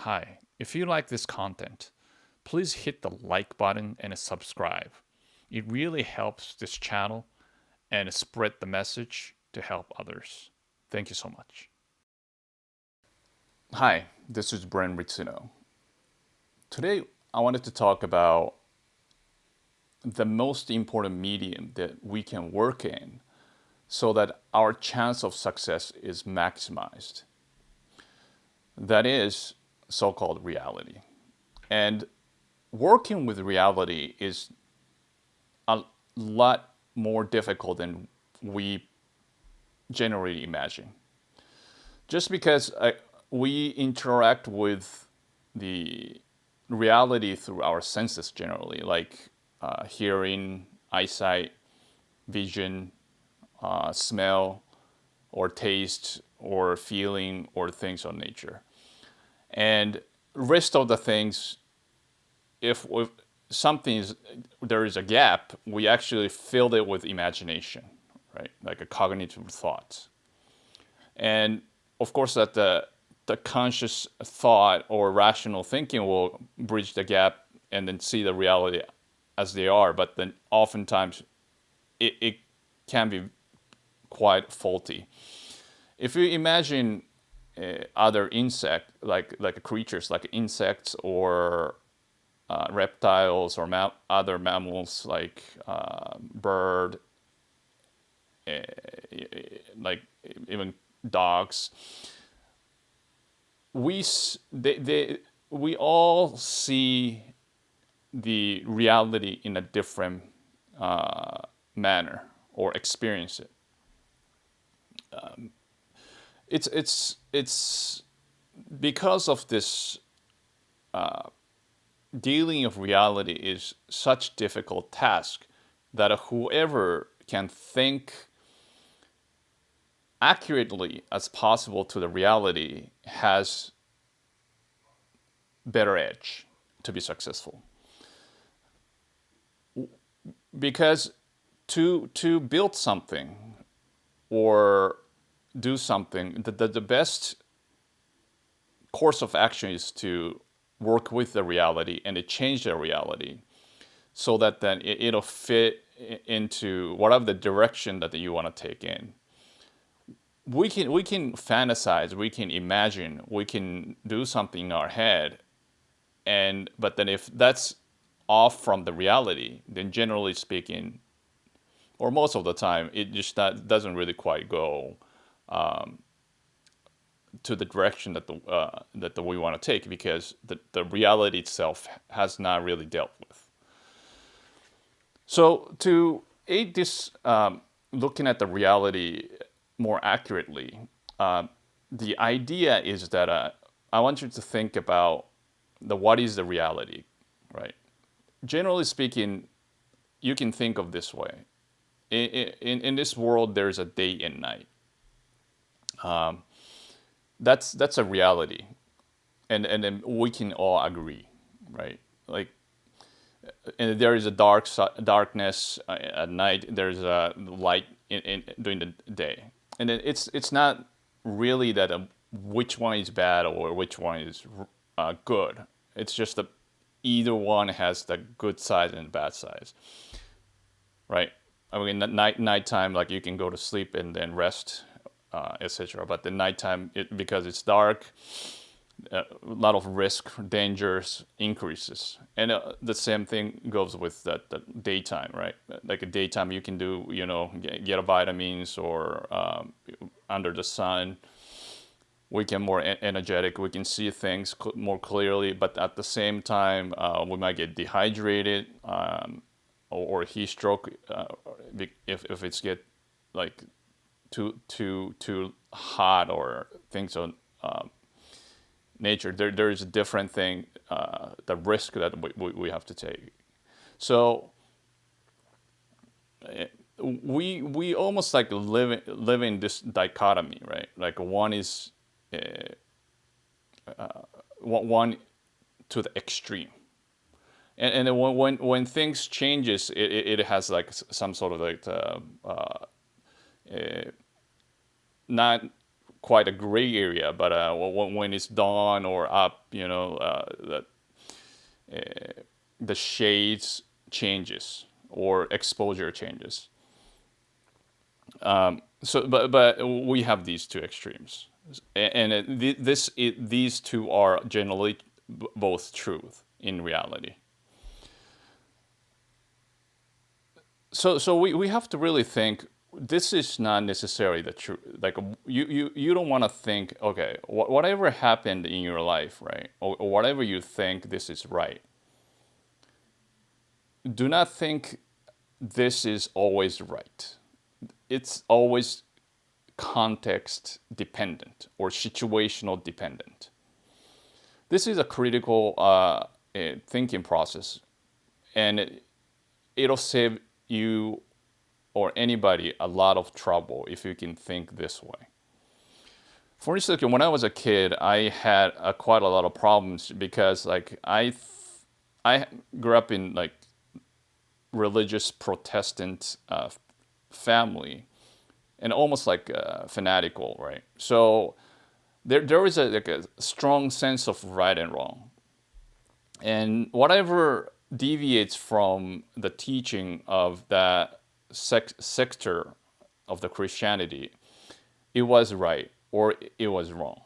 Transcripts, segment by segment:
Hi, if you like this content, please hit the like button and subscribe. It really helps this channel and spread the message to help others. Thank you so much. Hi, this is Bren Ritzino. Today, I wanted to talk about the most important medium that we can work in so that our chance of success is maximized. That is so-called reality. And working with reality is a lot more difficult than we generally imagine. Just because we interact with the reality through our senses generally, like hearing, eyesight, vision, smell, or taste, or feeling, or things of nature. And rest of the things, if something is there is a gap, we actually fill it with imagination, right? Like a cognitive thought. And of course, that the conscious thought or rational thinking will bridge the gap and then see the reality as they are. But then oftentimes it can be quite faulty. If you imagine other insect like creatures like insects or reptiles or other mammals like bird, like even dogs, we we all see the reality in a different manner or experience it. It's because of this dealing of reality is such difficult task that whoever can think accurately as possible to the reality has better edge to be successful. Because to build something or do something, the best course of action is to work with the reality and to change the reality so that then it'll fit into whatever the direction that you want to take in. We can fantasize, we can imagine, we can do something in our head, and but then if that's off from the reality, then generally speaking, or most of the time, it just doesn't really quite go to the direction that we want to take because the reality itself has not really dealt with. So to aid this looking at the reality more accurately, the idea is that I want you to think about what is the reality, right? Generally speaking, you can think of this way. In this world, there's a day and night. That's a reality, and then we can all agree, right? Like, and there is a darkness at night. There's a light during the day, and then it's not really that which one is bad or which one is good. It's just that either one has the good side and bad sides, right? I mean, at nighttime, like you can go to sleep and then rest, etc. But the nighttime, because it's dark, a lot of risk, dangers increases, and the same thing goes with the daytime, right? Like a daytime, you can do, get a vitamins or under the sun. We can more energetic. We can see things more clearly, but at the same time, we might get dehydrated or heat stroke if it's get like too hot or things on nature. There is a different thing, the risk that we have to take. So we almost like live in this dichotomy, right? Like one is one to the extreme, and then when things changes, it has like some sort of like not quite a gray area, but when it's dawn or up, the shades changes or exposure changes. But we have these two extremes, and these two are generally both truth in reality. So we have to really think this is not necessarily the truth. Like you don't want to think, okay, whatever happened in your life, right, or whatever you think this is right. Do not think this is always right. It's always context dependent or situational dependent. This is a critical thinking process, and it'll save you or anybody a lot of trouble if you can think this way. For instance, when I was a kid, I had quite a lot of problems because I grew up in like religious Protestant family, and almost like fanatical, right? So there is a strong sense of right and wrong, and whatever deviates from the teaching of that sector of the Christianity, it was right or it was wrong.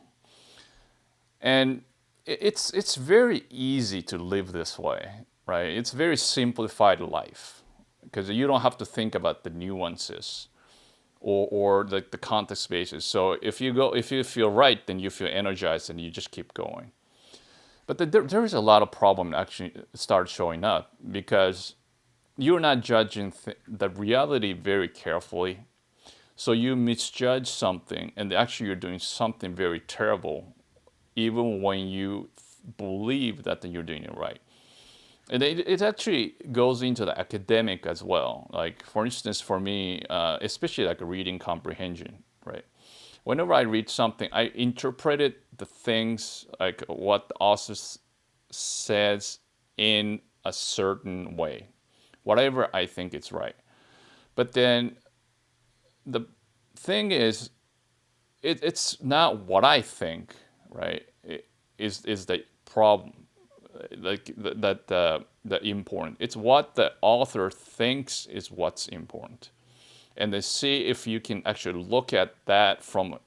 And it's very easy to live this way, right? It's very simplified life because you don't have to think about the nuances or the context spaces. So if you feel right, then you feel energized and you just keep going. But there is a lot of problem actually start showing up because you're not judging the reality very carefully. So you misjudge something, and actually you're doing something very terrible, even when you believe that you're doing it right. And it actually goes into the academic as well. Like for instance, for me, especially like reading comprehension, right? Whenever I read something, I interpreted the things like what the author says in a certain way, whatever I think it's right. But then the thing is, it's not what I think, right? Is the problem, like the important. It's what the author thinks is what's important, and then see if you can actually look at that from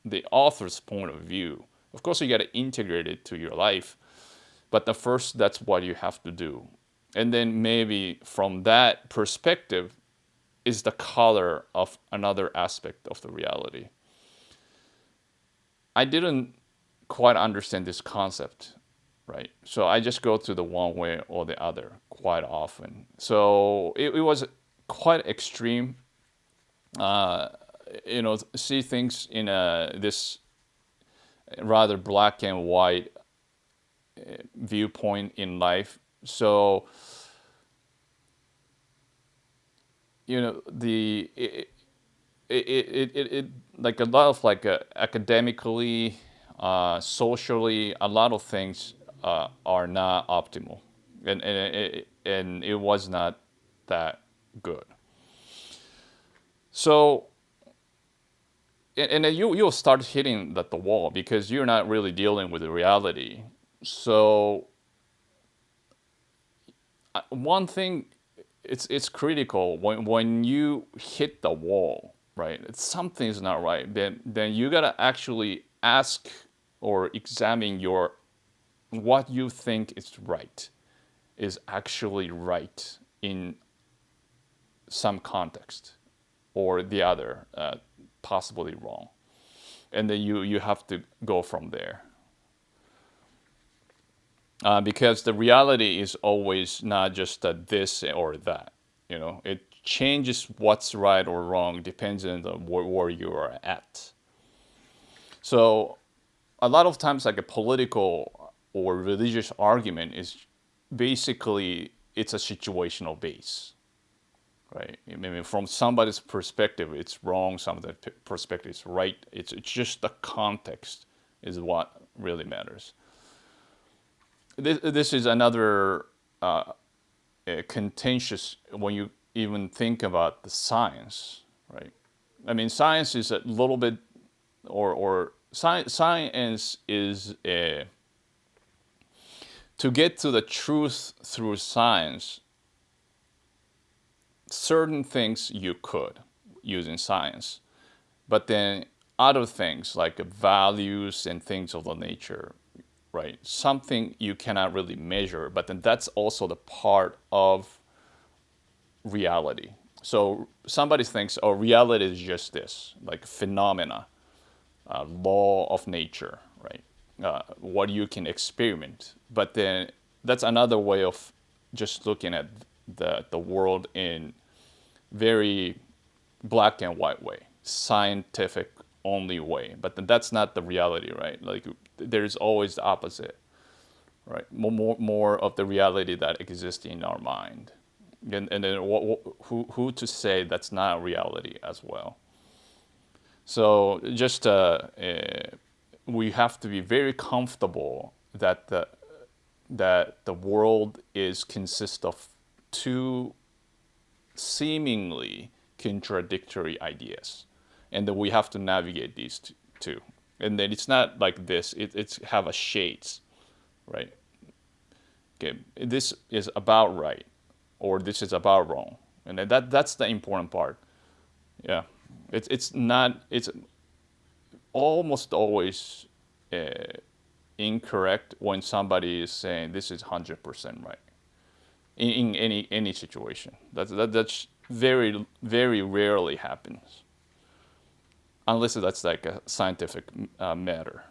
the author's point of view. Of course, you got to integrate it to your life, but the first, that's what you have to do. And then maybe from that perspective is the color of another aspect of the reality. I didn't quite understand this concept, right? So I just go to the one way or the other quite often. So it was quite extreme. See things in this rather black and white viewpoint in life. So it like a lot of like academically, socially, a lot of things are not optimal, and it was not that good. So and then you'll start hitting the wall because you're not really dealing with the reality. So one thing, it's critical when you hit the wall, right? Something's not right. Then you gotta actually ask or examine what you think is right is actually right in some context or the other, possibly wrong, and then you have to go from there. Because the reality is always not just this or that. It changes what's right or wrong depends on where you are at. So a lot of times, like a political or religious argument is basically it's a situational base, right? I mean, from somebody's perspective, it's wrong. Somebody's perspective is right. It's just the context is what really matters. This is another contentious when you even think about the science, right? I mean, science is a little bit or science is to get to the truth through science. Certain things you could using science, but then other things like values and things of the nature, right? Something you cannot really measure, but then that's also the part of reality. So somebody thinks, oh, reality is just this, like phenomena, law of nature, right? What you can experiment. But then that's another way of just looking at the world in very black and white way, scientific only way. But then that's not the reality, right? Like there's always the opposite, right? More of the reality that exists in our mind. And then who to say that's not reality as well? So just we have to be very comfortable that the world is consists of two seemingly contradictory ideas, and then we have to navigate these two. And then it's not like this; it's have a shades, right? Okay, this is about right, or this is about wrong, and then that's the important part. Yeah, it's not it's almost always incorrect when somebody is saying this is 100% right in any situation. That's very rarely happens unless that's like a scientific matter.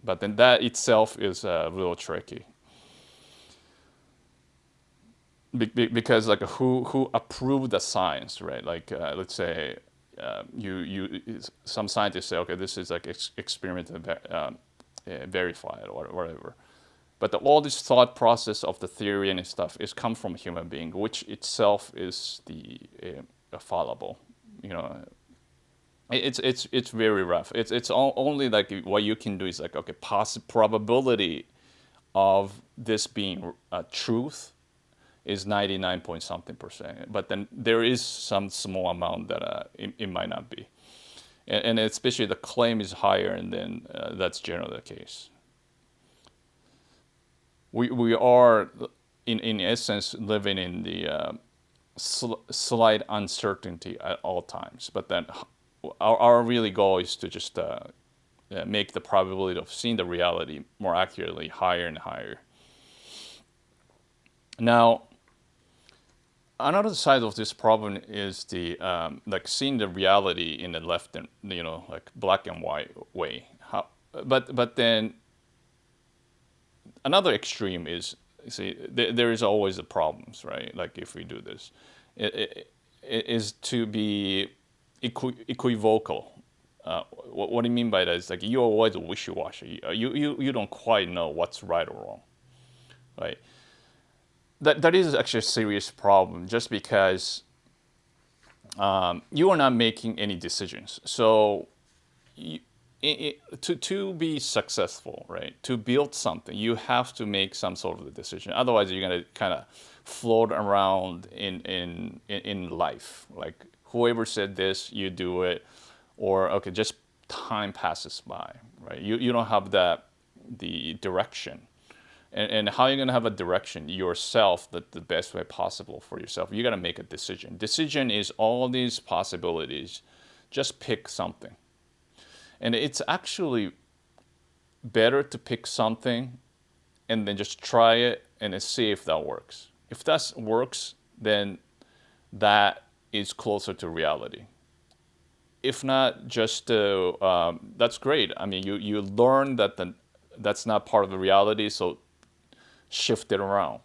But then that itself is a little tricky because like who approved the science, right? Like let's say you some scientists say, okay, this is like experimental verified or whatever. But all this thought process of the theory and stuff is come from a human being, which itself is the fallible. You know, it's very rough. It's only like what you can do is like, okay, probability of this being truth is 99 point something percent. But then there is some small amount that it might not be, and especially the claim is higher, and then that's generally the case. We are in essence living in the slight uncertainty at all times. But then our really goal is to just make the probability of seeing the reality more accurately higher and higher. Now, another side of this problem is the like seeing the reality in the left and like black and white way. But then another extreme is, see, there is always the problems, right? Like if we do this, it is to be equivocal. What I mean by that is like you're always wishy-washy. You don't quite know what's right or wrong, right? That is actually a serious problem, just because you are not making any decisions. So to be successful, right? To build something, you have to make some sort of a decision. Otherwise, you're gonna kind of float around in life. Like whoever said this, you do it, or okay, just time passes by, right? You don't have the direction. And how are you going to have a direction yourself, that the best way possible for yourself? You got to make a decision. Decision is all these possibilities. Just pick something. And it's actually better to pick something and then just try it and then see if that works. If that works, then that is closer to reality. If not, just that's great. I mean, you learn that that's not part of the reality, so shift it around.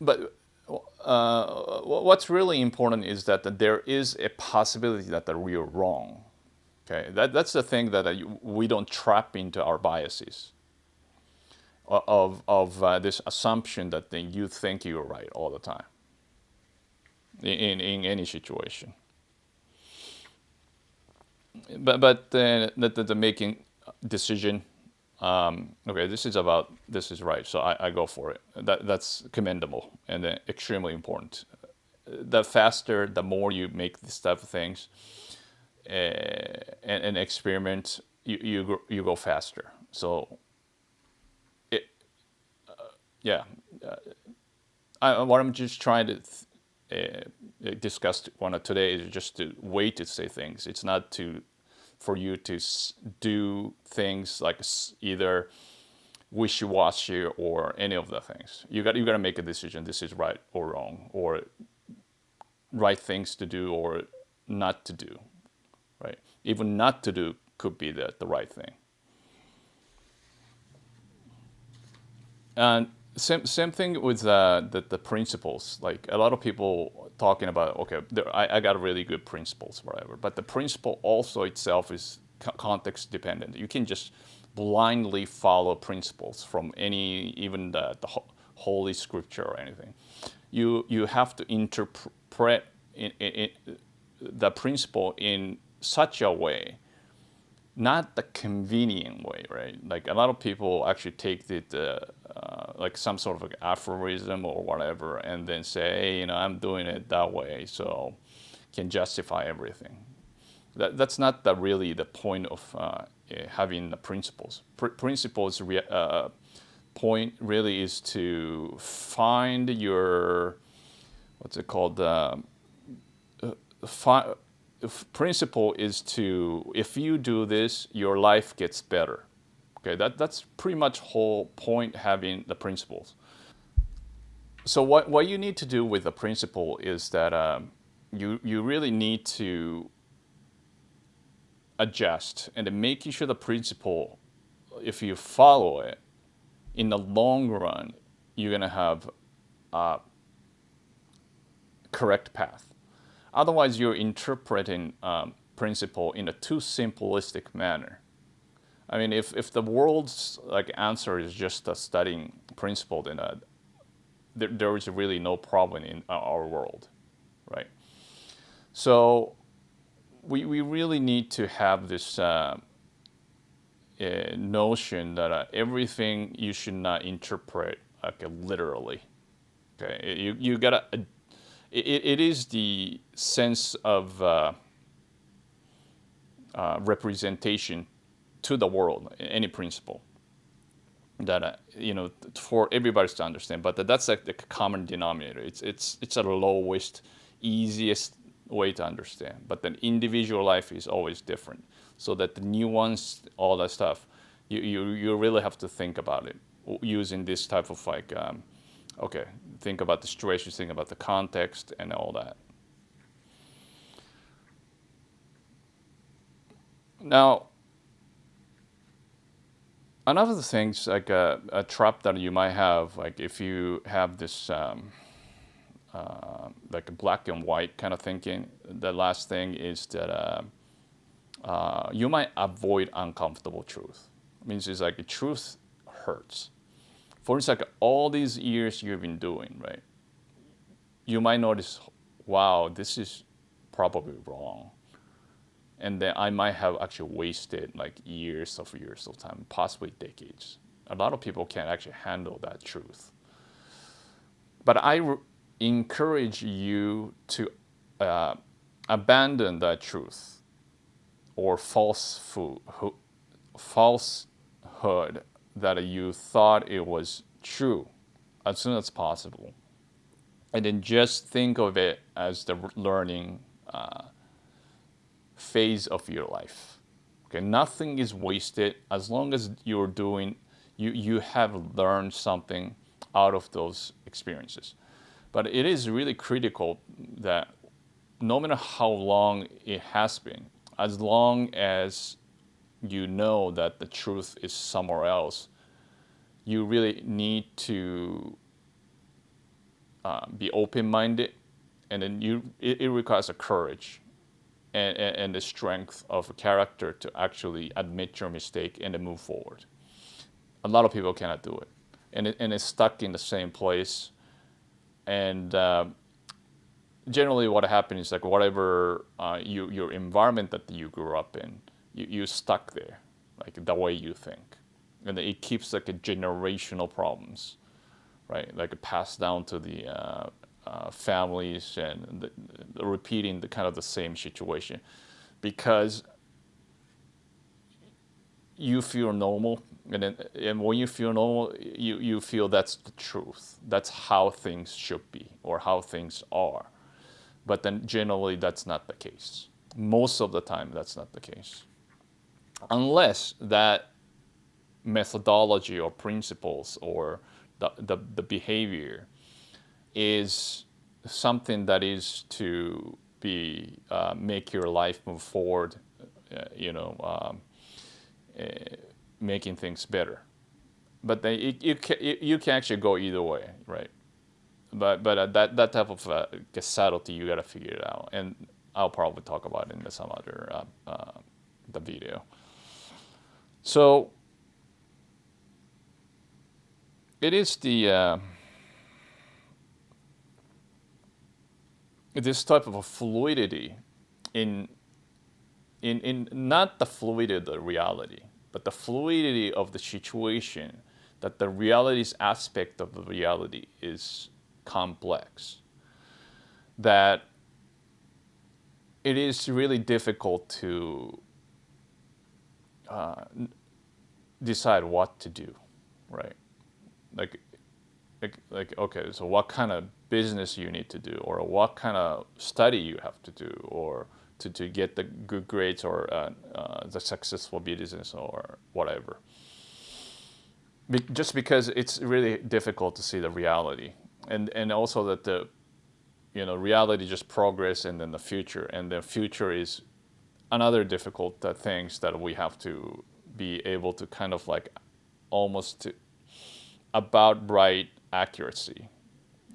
But what's really important is that there is a possibility that we're wrong. Okay, that's the thing that we don't trap into our biases of this assumption that then you think you're right all the time in any situation. But the making decision. Okay, this is right, so I go for it. That's commendable and extremely important. The faster, the more you make these type of things, and experiment, you go faster. So it, yeah, what I'm just trying to discuss one today is just the way to say things. It's not to for you to do things like either wishy-washy or any of the things. You got to make a decision. This is right or wrong, or right things to do or not to do. Right? Even not to do could be the right thing. And same thing with the principles. Like a lot of people talking about, okay, I got really good principles, whatever. But the principle also itself is context dependent. You can just blindly follow principles from any, even the holy scripture or anything. You have to interpret the principle in such a way, not the convenient way, right? Like a lot of people actually take like some sort of like aphorism or whatever, and then say, hey, I'm doing it that way, so can justify everything. That's not really the point of having the principles. Principles point really is to find your what's it called principle is to, if you do this, your life gets better. Okay, that's pretty much whole point having the principles. So what you need to do with the principle is that you really need to adjust and making sure the principle, if you follow it, in the long run, you're gonna have a correct path. Otherwise, you're interpreting principle in a too simplistic manner. I mean, if the world's like answer is just studying principle, then there is really no problem in our world, right? So we really need to have this notion that everything you should not interpret like literally. Okay, you gotta. It is the sense of representation to the world, any principle that for everybody to understand. But that's like the common denominator. It's a lowest, easiest way to understand. But the individual life is always different. So that the nuance, all that stuff, you really have to think about it using this type of like, okay, think about the situation, think about the context, and all that. Now, another things like a trap that you might have, like if you have this like a black and white kind of thinking, the last thing is that you might avoid uncomfortable truth. It means it's like the truth hurts. For instance, like all these years you've been doing, right? You might notice, wow, this is probably wrong. And then I might have actually wasted like years of time, possibly decades. A lot of people can't actually handle that truth. But encourage you to abandon that truth or falsehood that you thought it was true as soon as possible. And then just think of it as the learning phase of your life. Okay, nothing is wasted as long as you're doing, you have learned something out of those experiences. But it is really critical that no matter how long it has been, as long as you know that the truth is somewhere else, you really need to be open-minded, and then it requires a courage and the strength of a character to actually admit your mistake and then move forward. A lot of people cannot do it, and it's stuck in the same place. And generally, what happens is like whatever your environment that you grew up in, you stuck there, like the way you think, and it keeps like a generational problems, right? Like passed down to the families and repeating the kind of the same situation. because you feel normal, and when you feel normal, you feel that's the truth. That's how things should be or how things are. But then generally that's not the case. Most of the time that's not the case. Unless that methodology or principles or the behavior is something that is to be make your life move forward, you know, making things better. But then you can actually go either way, right? But that type of subtlety you got to figure it out, and I'll probably talk about it in some other the video. So it is this type of a fluidity in not the fluidity of the reality, but the fluidity of the situation, that the reality's aspect of the reality is complex, that it is really difficult to decide what to do, right? Like, okay, so what kind of business you need to do, or what kind of study you have to do, or to get the good grades, or the successful business, or whatever. Just because it's really difficult to see the reality, and also that the reality just progress, and then the future, and the future is another difficult things that we have to be able to kind of like almost about right accuracy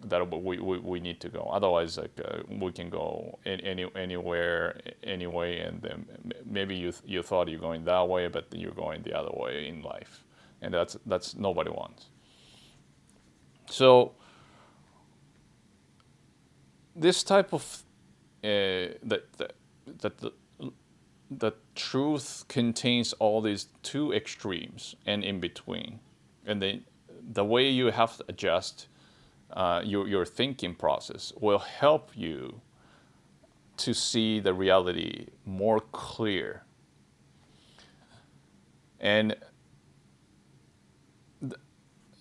that we need to go. Otherwise, like we can go anywhere anyway, and then maybe you thought you're going that way, but you're going the other way in life, and that's nobody wants. So this type of the truth contains all these two extremes and in between, and then the way you have to adjust your thinking process will help you to see the reality more clear. And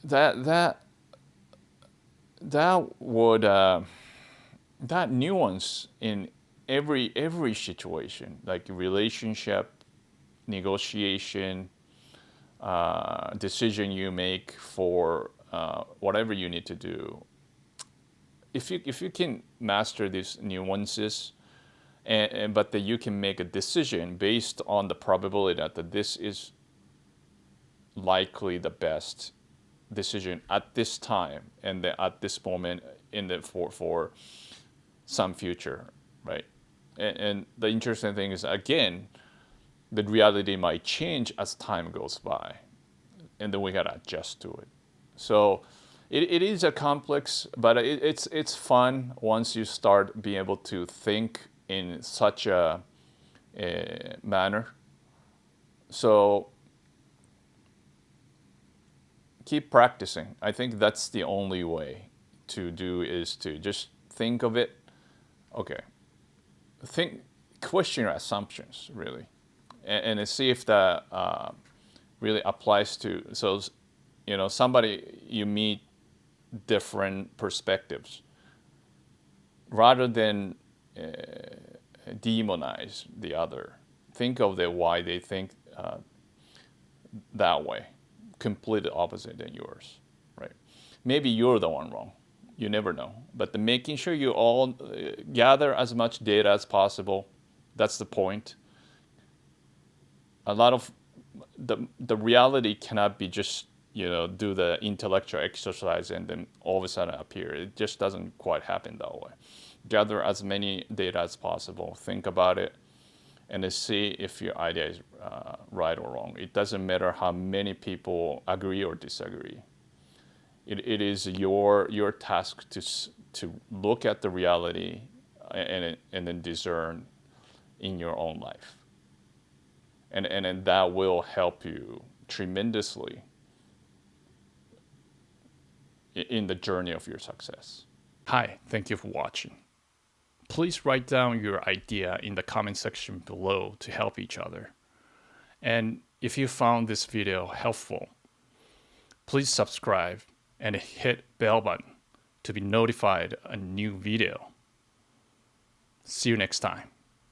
that would that nuance in every situation, like relationship, negotiation, decision you make for whatever you need to do. If you can master these nuances, but that you can make a decision based on the probability that this is likely the best decision at this time, and at this moment in the for some future, right? And the interesting thing is, again, the reality might change as time goes by, and then we gotta adjust to it. So it is a complex, but it's fun once you start being able to think in such a manner. So keep practicing. I think that's the only way to do, is to just think of it. Okay, question your assumptions really, and see if that really applies to. So somebody you meet different perspectives, rather than demonize the other. Think of the why they think that way, completely opposite than yours, right? Maybe you're the one wrong. You never know. But making sure you all gather as much data as possible, that's the point. A lot of the reality cannot be just, do the intellectual exercise and then all of a sudden appear. It just doesn't quite happen that way. Gather as many data as possible, think about it, and then see if your idea is right or wrong. It doesn't matter how many people agree or disagree. It is your task to look at the reality and then discern in your own life. And that will help you tremendously in the journey of your success. Hi, thank you for watching. Please write down your idea in the comment section below to help each other. And if you found this video helpful, please subscribe and hit bell button to be notified a new video. See you next time.